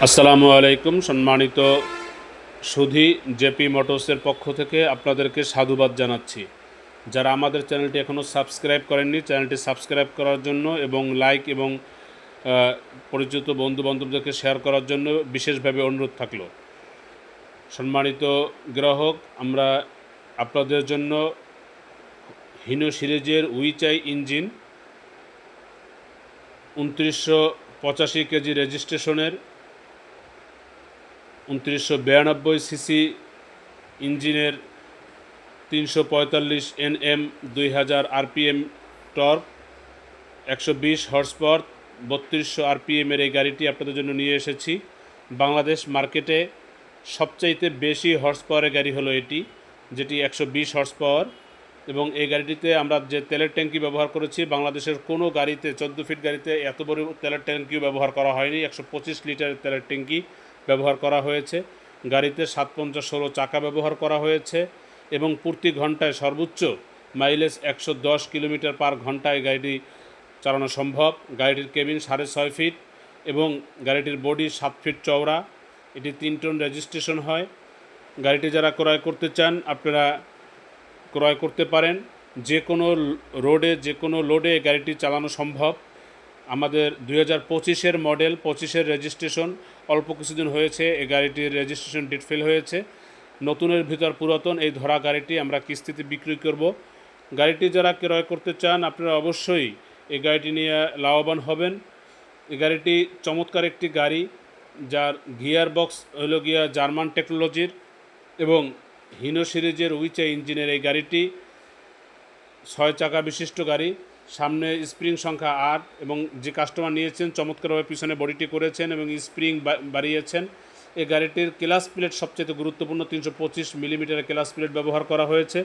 আসসালামু আলাইকুম সম্মানিত সুধী জেপি মোটরসের পক্ষ থেকে আপনাদেরকে সাধুবাদ জানাচ্ছি। যারা আমাদের চ্যানেলটি এখনও সাবস্ক্রাইব করেননি চ্যানেলটি সাবস্ক্রাইব করার জন্য এবং লাইক এবং পরিচিত বন্ধুবান্ধবদেরকে শেয়ার করার জন্য বিশেষভাবে অনুরোধ থাকলো। সম্মানিত গ্রাহক, আমরা আপনাদের জন্য হিনো সিরিজের উইচাই ইঞ্জিন 2985 কেজি রেজিস্ট্রেশনের 2992 সিসি ইঞ্জিনের 345 NM 2000 RPM torque 120 horse power 3200 আরপিএমের এই গাড়িটি আপনাদের জন্য নিয়ে এসেছি। বাংলাদেশ মার্কেটে সবচাইতে বেশি হর্স পাওয়ারের গাড়ি হলো এটি, যেটি 120 হর্স পাওয়ার, এবং এই গাড়িটিতে আমরা যে তেলের ট্যাঙ্কি ব্যবহার করেছি বাংলাদেশের কোনো গাড়িতে 14 ফিট গাড়িতে এত বড় তেলের ট্যাঙ্কিও ব্যবহার করা হয়নি। 125 লিটারের তেলের ট্যাঙ্কি ব্যবহার করা হয়েছে। গাড়িতে 750/16 চাকা ব্যবহার করা হয়েছে এবং প্রতি ঘন্টায় সর্বোচ্চ মাইলেজ 110 কিলোমিটার পার ঘন্টায় গাড়িটি চালানো সম্ভব। গাড়িটির কেবিন 6.5 ফিট এবং গাড়িটির বডি 7 ফিট চওড়া। এটি 3 টন রেজিস্ট্রেশন হয়। গাড়িটি যারা ক্রয় করতে চান আপনারা ক্রয় করতে পারেন। যে কোনো রোডে যে কোনো লোডে গাড়িটি চালানো সম্ভব। আমাদের 2025-এর মডেল, 25-এর রেজিস্ট্রেশন, অল্প কিছুদিন হয়েছে এই গাড়িটির রেজিস্ট্রেশন ডেট ফেল হয়েছে। নতুনের ভিতর পুরাতন এই ধরা গাড়িটি আমরা কিস্তিতে বিক্রি করব। গাড়িটি যারা ক্রয় করতে চান আপনারা অবশ্যই এই গাড়িটি নিয়ে লাভবান হবেন। এই গাড়িটি চমৎকার একটি গাড়ি, যার গিয়ার বক্স হলো গিয়া জার্মান টেকনোলজির এবং হিনো সিরিজের উইচে ইঞ্জিনের এই গাড়িটি 6 চাকা বিশিষ্ট গাড়ি। সামনে স্প্রিং সংখ্যা 8 এবং যে কাস্টমার নিয়েছেন চমৎকারভাবে পিছনে বডিটি করেছেন এবং স্প্রিং বাড়িয়েছেন। এই গাড়িটির ক্লাচ প্লেট সবচেয়ে গুরুত্বপূর্ণ, 325 মিলিমিটারের ক্লাচ প্লেট ব্যবহার করা হয়েছে।